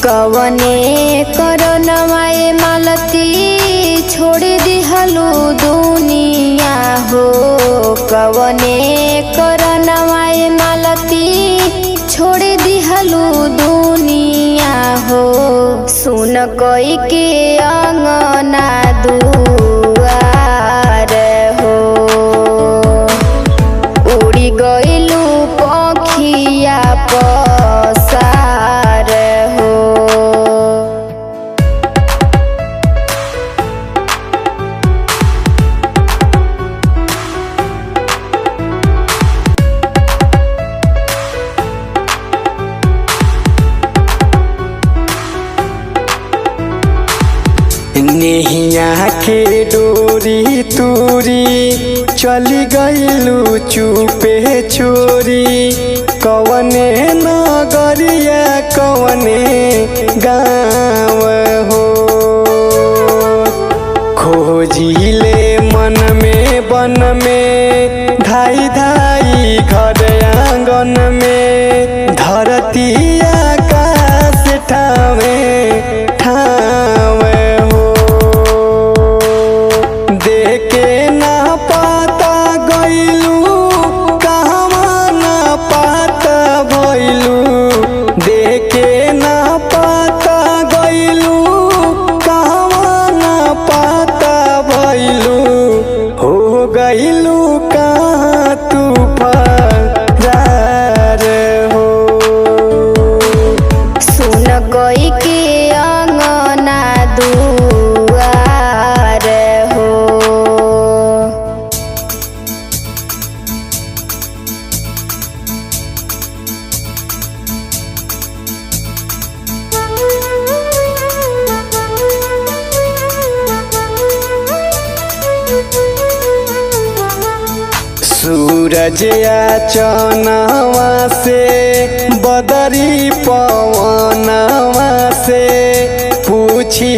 कवने करनवाए मालती छोड़ दिहलु दुनिया हो। कवने करनवाए मालती छोड़ दिहलु दुनिया हो। सुन कोई के अंगना दुआर हो। उड़ी गइलु पखिया पसार हो। नेहिया के डोरी तूरी चली गइलू चुपे चोरी। कवने नगरिया कवने गाँव हो। खोजिले मन में बन में धाई धाई घर आंगन में। धरती आकाश ठावे ठावे गइलू कहाँ तू फरार हो। सुन कोई के अंगना दुआर हो। सूरज चनवा से बदरी पवनवा से पूछी